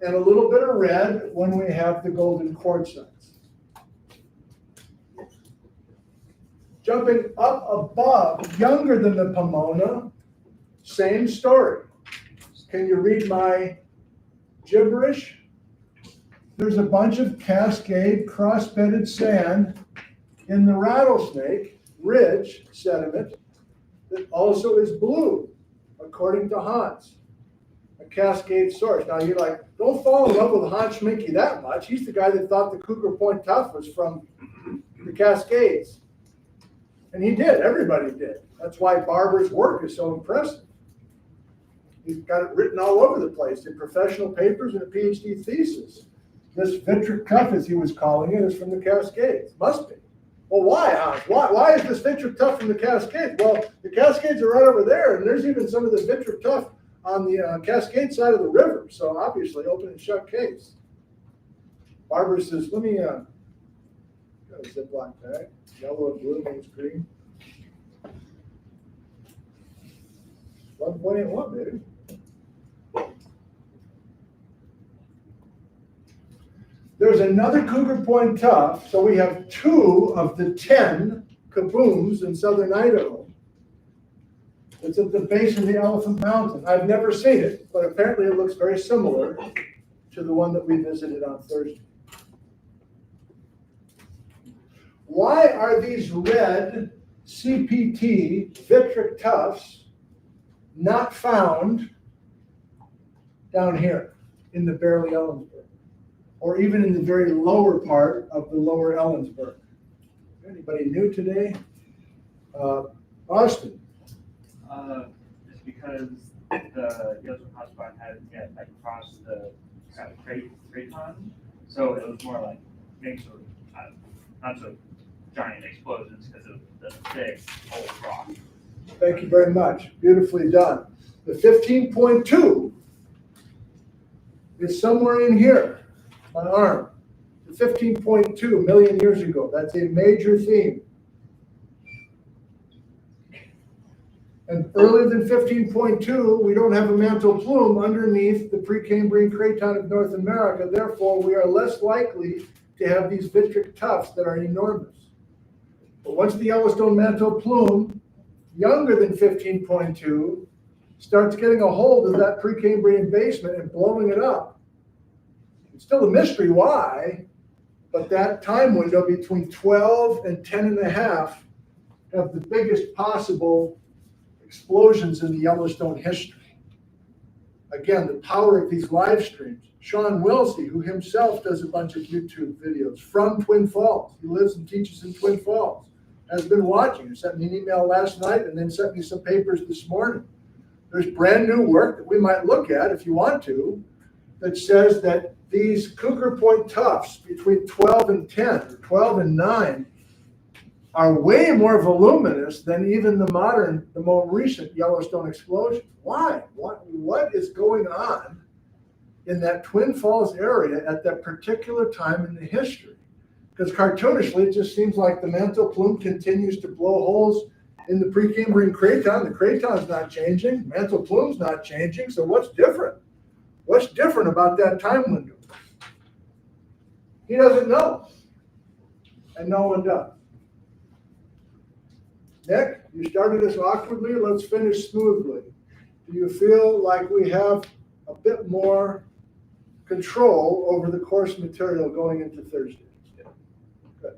and a little bit of red when we have the golden quartzites. Jumping up above, younger than the Pomona, same story. Can you read my gibberish? There's a bunch of Cascade cross-bedded sand in the Rattlesnake Ridge sediment that also is blue, according to Hans, a Cascade source. Now you're like, don't fall in love with Hans Schminke that much. He's the guy that thought the Cougar Point tuff was from the Cascades. And he did, everybody did. That's why Barber's work is so impressive. He's got it written all over the place in professional papers and a PhD thesis. This vitric tuff, as he was calling it, is from the Cascades. Must be. Well, why, Hans? Why is this vitric tuff from the Cascades? Well, the Cascades are right over there, and there's even some of the vitric tuff on the Cascade side of the river. So obviously, open and shut case. Barber says, let me, got a Ziploc bag. Yellow and blue means green. 11.81, baby. There's another Cougar Point tuff, so we have 2 of the 10 kabooms in southern Idaho. It's at the base of the Elephant Mountain. I've never seen it, but apparently it looks very similar to the one that we visited on Thursday. Why are these red CPT vitric tuffs not found down here in the barely Ellensburg, or even in the very lower part of the lower Ellensburg? Anybody new today? Austin? Just because the Yosemite hotspot had yet like crossed the kind of craton, so it was more like maybe sort of not so giant explosions because of the thick old rock. Thank you very much. Beautifully done. The 15.2 is somewhere in here, my arm. The 15.2 million years ago. That's a major theme. And earlier than 15.2, we don't have a mantle plume underneath the Precambrian craton of North America. Therefore, we are less likely to have these vitric tuffs that are enormous. But once the Yellowstone mantle plume, younger than 15.2, starts getting a hold of that Precambrian basement and blowing it up, it's still a mystery why, but that time window between 12 and 10 and a half have the biggest possible explosions in the Yellowstone history. Again, the power of these live streams. Sean Wilsey, who himself does a bunch of YouTube videos from Twin Falls. He lives and teaches in Twin Falls. Has been watching. He sent me an email last night and then sent me some papers this morning. There's brand new work that we might look at if you want to, that says that these Cougar Point tuffs between 12 and 10 or 12 and 9 are way more voluminous than even the more recent Yellowstone explosion. Why? What is going on in that Twin Falls area at that particular time in the history? Because cartoonishly, it just seems like the mantle plume continues to blow holes in the Precambrian craton. The craton's not changing, mantle plume's not changing, so what's different? What's different about that time window? He doesn't know, and no one does. Nick, you started us awkwardly, let's finish smoothly. Do you feel like we have a bit more control over the course material going into Thursday? Good.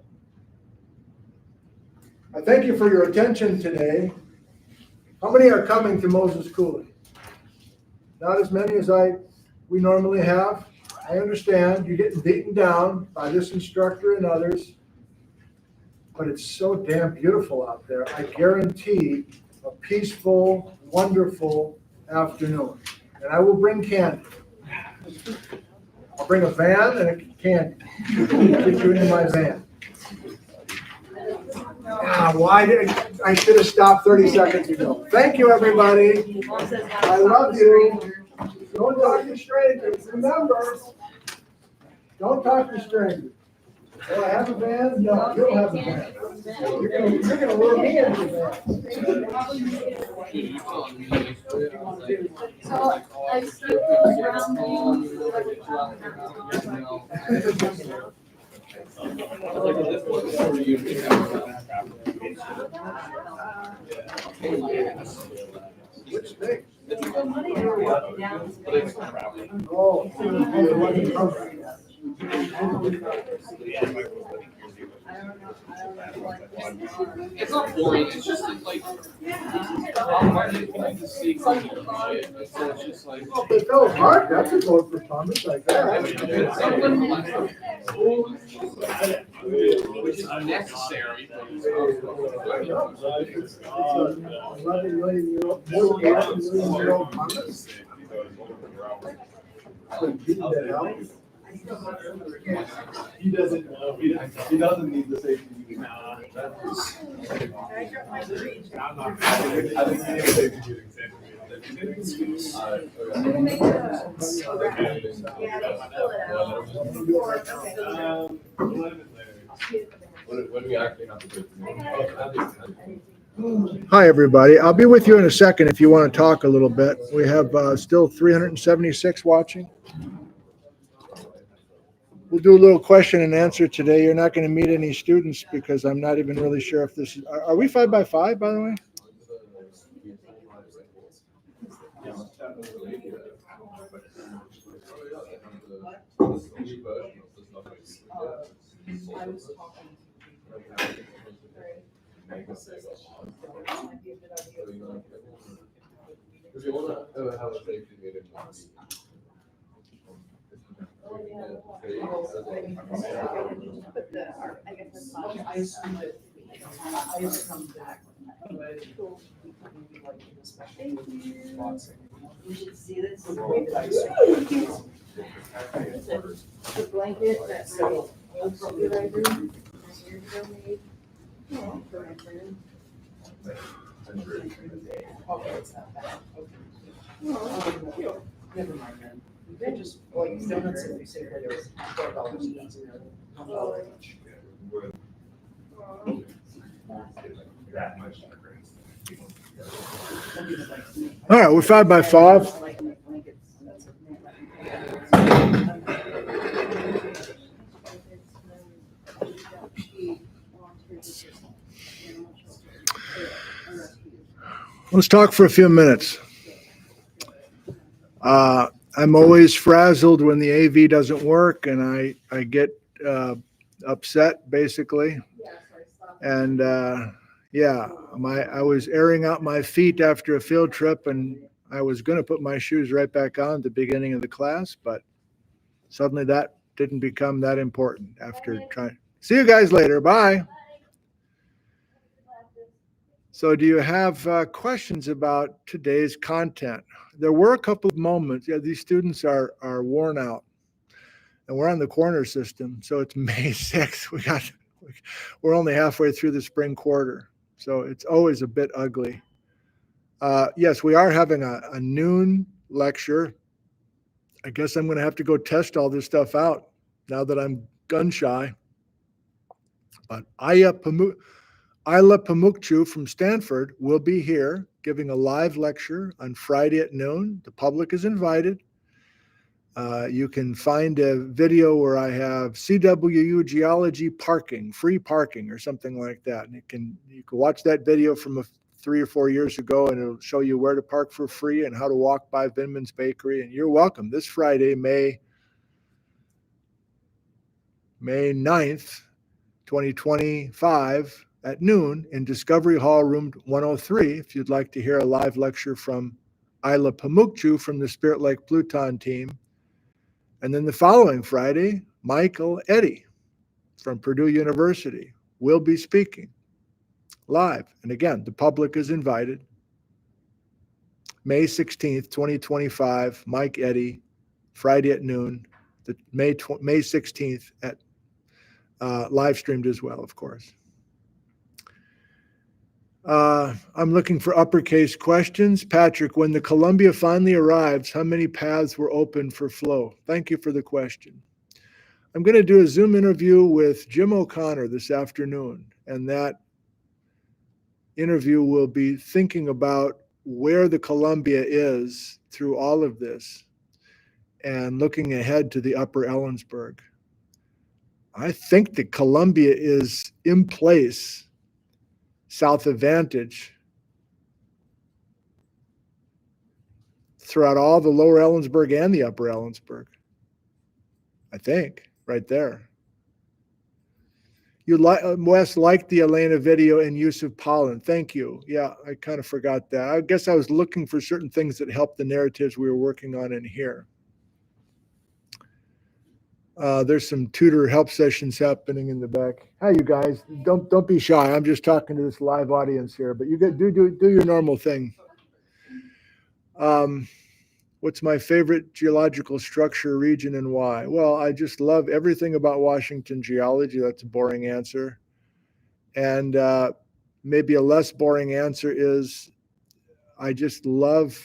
I thank you for your attention today. How many are coming to Moses Coulee? Not as many as we normally have. I understand you're getting beaten down by this instructor and others, but it's so damn beautiful out there. I guarantee a peaceful, wonderful afternoon. And I will bring candy. I'll bring a van and a candy. Get you into my van. I should have stopped 30 seconds ago. Thank you, everybody. I love you. Don't talk to strangers. Remember, don't talk to strangers. Do I have a van? No, you don't have a van. You're gonna lure me into the So I see those round Which thing? It's not boring, it's just like, I'm like to see something, right? So it's just like. Well, if it fell apart, that's a vote for Thomas, like that. Which is unnecessary, but it's It's a 11 million-year-old, more than 11 million-year-old Thomas. He doesn't know. He doesn't need the safety. I think he needs safety. What do we actually have to do? Hi, everybody. I'll be with you in a second if you want to talk a little bit. We have still 376 watching. We'll do a little question and answer today. You're not going to meet any students because I'm not even really sure if this is, are we 5x5, by the way? If you want to have a safety meeting. You should see this. The blanket that's so Never mind then. They just, like, donuts and they say that it was $12 each. That much. All right, we're 5x5. Let's talk for a few minutes. I'm always frazzled when the AV doesn't work, and I get upset, basically. And I was airing out my feet after a field trip, and I was going to put my shoes right back on at the beginning of the class, but suddenly that didn't become that important after trying. See you guys later. Bye. So do you have questions about today's content? There were a couple of moments. Yeah, these students are worn out, and we're on the corner system, so it's May 6th. We we're only halfway through the spring quarter, so it's always a bit ugly. Yes, we are having a noon lecture. I guess I'm going to have to go test all this stuff out now that I'm gun shy. But Ayla Pamukchu from Stanford will be here giving a live lecture on Friday at noon. The public is invited. You can find a video where I have CWU geology parking, free parking or something like that. And you can watch that video from 3 or 4 years ago, and it'll show you where to park for free and how to walk by Vinman's Bakery. And you're welcome this Friday, May 9th, 2025 at noon in Discovery Hall, room 103, if you'd like to hear a live lecture from Ayla Pamukchu from the Spirit Lake Pluton team. And then the following Friday, Michael Eddy from Purdue University will be speaking live. And again, the public is invited. May 16th, 2025, Mike Eddy, Friday at noon, the May 16th at live streamed as well, of course. I'm looking for uppercase questions. Patrick, when the Columbia finally arrives, how many paths were open for flow? Thank you for the question. I'm going to do a Zoom interview with Jim O'Connor this afternoon, and that interview will be thinking about where the Columbia is through all of this and looking ahead to the upper Ellensburg. I think the Columbia is in place south of Vantage throughout all the lower Ellensburg and the upper Ellensburg. I think, right there. Wes liked the Elena video and use of pollen. Thank you. Yeah, I kind of forgot that. I guess I was looking for certain things that helped the narratives we were working on in here. There's some tutor help sessions happening in the back. Hi, you guys. Don't be shy. I'm just talking to this live audience here, but you do your normal thing. What's my favorite geological structure, region, and why? Well, I just love everything about Washington geology. That's a boring answer. And maybe a less boring answer is I just love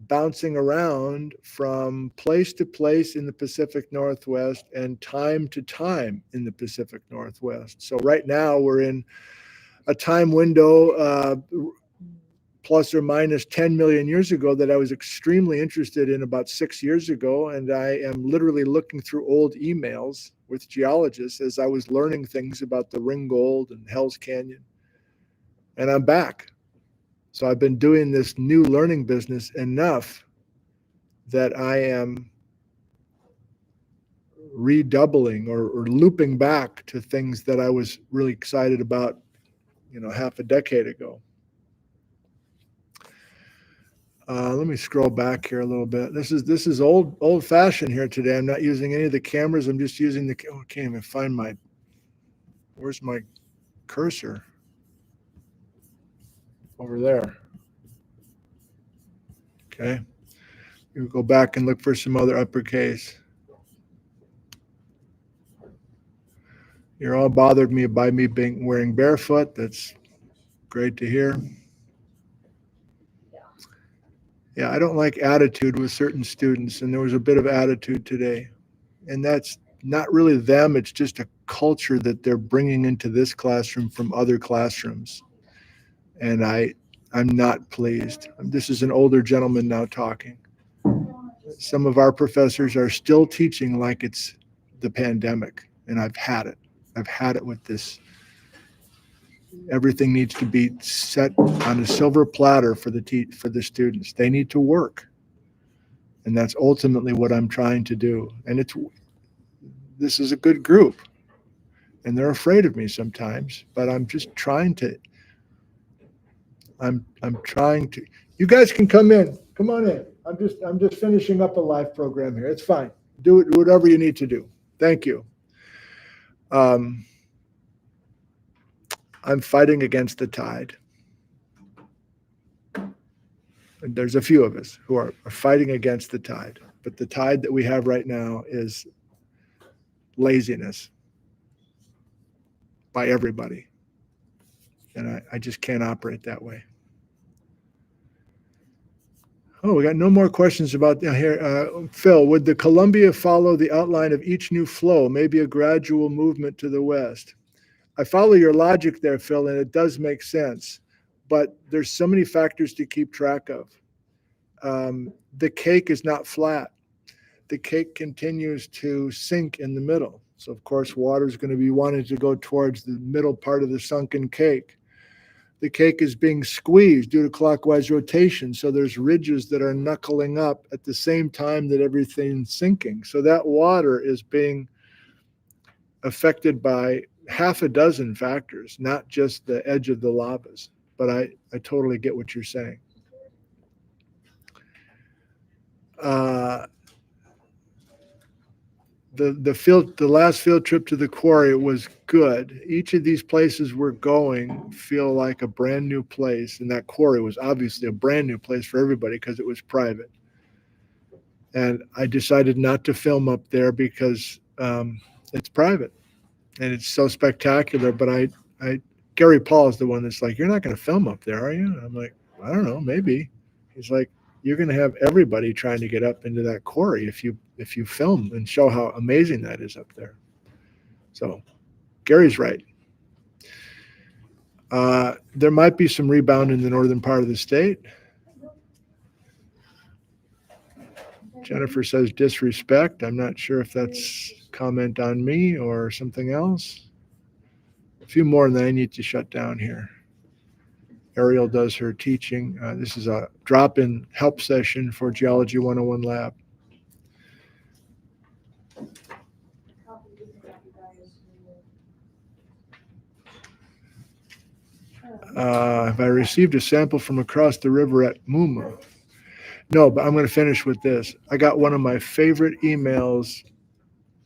bouncing around from place to place in the Pacific Northwest and time to time in the Pacific Northwest. So right now we're in a time window plus or minus 10 million years ago that I was extremely interested in about 6 years ago. And I am literally looking through old emails with geologists as I was learning things about the Ringgold and Hell's Canyon. And I'm back. So I've been doing this new learning business enough that I am redoubling or looping back to things that I was really excited about, half a decade ago. Let me scroll back here a little bit. This is old fashioned here today. I'm not using any of the cameras. I'm just using I can't even find where's my cursor? Over there. Okay. You go back and look for some other uppercase. You're all bothered me by me wearing barefoot. That's great to hear. Yeah, I don't like attitude with certain students, and there was a bit of attitude today. And that's not really them. It's just a culture that they're bringing into this classroom from other classrooms. And I'm not pleased. This is an older gentleman now talking. Some of our professors are still teaching like it's the pandemic, and I've had it. I've had it with this. Everything needs to be set on a silver platter for the students. They need to work, and that's ultimately what I'm trying to do. And this is a good group, and they're afraid of me sometimes, but I'm just trying to. I'm trying to. You guys can come in. Come on in. I'm just finishing up a live program here. It's fine. Do whatever you need to do. Thank you. I'm fighting against the tide. And there's a few of us who are fighting against the tide. But the tide that we have right now is laziness. by everybody. And I just can't operate that way. Oh, we got no more questions about here. Phil, would the Columbia follow the outline of each new flow, maybe a gradual movement to the west? I follow your logic there, Phil, and it does make sense. But there's so many factors to keep track of. The cake is not flat. The cake continues to sink in the middle. So, of course, water is going to be wanting to go towards the middle part of the sunken cake. The cake is being squeezed due to clockwise rotation. So there's ridges that are knuckling up at the same time that everything's sinking. So that water is being affected by half a dozen factors, not just the edge of the lavas. But I totally get what you're saying. The last field trip to the quarry was good. Each of these places we're going feel like a brand new place, and that quarry was obviously a brand new place for everybody because it was private. And I decided not to film up there because it's private and it's so spectacular. But Gary Paul is the one that's like, "You're not going to film up there, are you?" And I'm like, "I don't know, maybe." He's like, "You're going to have everybody trying to get up into that quarry if you film and show how amazing that is up there." So Gary's right. There might be some rebound in the northern part of the state. Jennifer says disrespect. I'm not sure if that's comment on me or something else. A few more and then I need to shut down here. Ariel does her teaching. This is a drop-in help session for Geology 101 Lab. Have I received a sample from across the river at Muma? No, but I'm going to finish with this. I got one of my favorite emails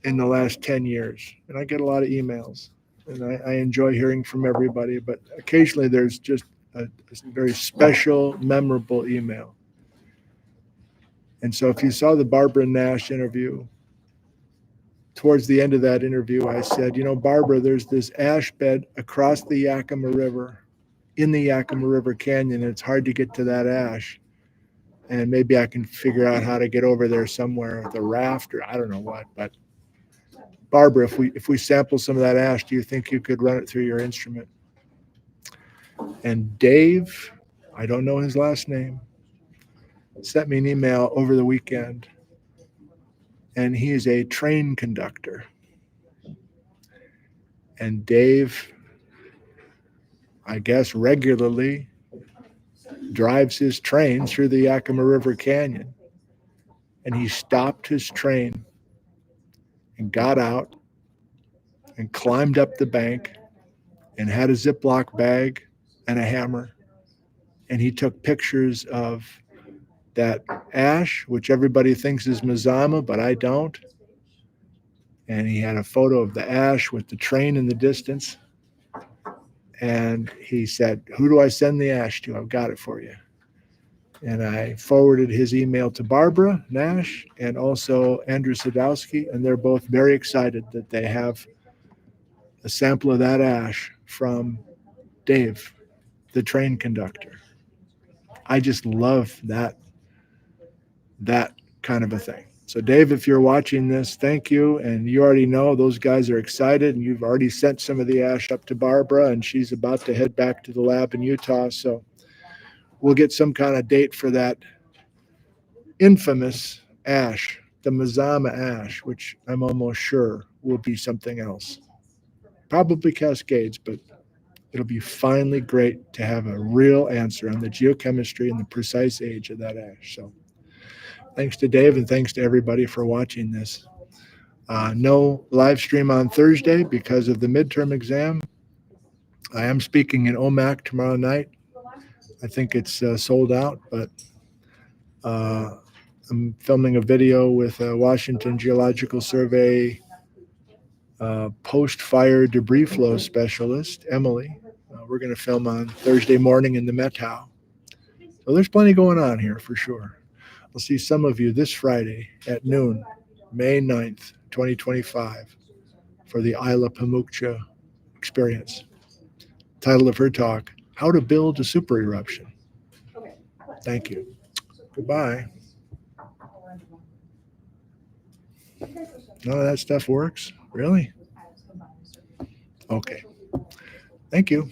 in the last 10 years, and I get a lot of emails, and I enjoy hearing from everybody, but occasionally there's just a very special, memorable email. And so if you saw the Barbara Nash interview, towards the end of that interview, I said, Barbara, there's this ash bed across the Yakima River, in the Yakima River Canyon, and it's hard to get to that ash. And maybe I can figure out how to get over there somewhere with a raft or I don't know what. But Barbara, if we sample some of that ash, do you think you could run it through your instrument? And Dave, I don't know his last name, sent me an email over the weekend. And he is a train conductor. And Dave, I guess regularly, drives his train through the Yakima River Canyon. And he stopped his train and got out and climbed up the bank and had a Ziploc bag and a hammer. And he took pictures of that ash, which everybody thinks is Mazama, but I don't. And he had a photo of the ash with the train in the distance. And he said, "Who do I send the ash to? I've got it for you." And I forwarded his email to Barbara Nash and also Andrew Sadowski, and they're both very excited that they have a sample of that ash from Dave, the train conductor. I just love that kind of a thing. So Dave, if you're watching this, thank you. And you already know those guys are excited, and you've already sent some of the ash up to Barbara, and she's about to head back to the lab in Utah. So we'll get some kind of date for that infamous ash, the Mazama ash, which I'm almost sure will be something else. Probably Cascades, but it'll be finally great to have a real answer on the geochemistry and the precise age of that ash. So thanks to Dave and thanks to everybody for watching this. No live stream on Thursday because of the midterm exam. I am speaking in OMAC tomorrow night. I think it's sold out, but I'm filming a video with a Washington Geological Survey post-fire debris flow specialist, Emily. We're going to film on Thursday morning in the Methow. So there's plenty going on here for sure. I'll see some of you this Friday at noon, May 9th, 2025, for the Isla Pamukcha experience. Title of her talk, How to Build a Super Eruption. Thank you. Goodbye. None of that stuff works? Really? Okay. Thank you.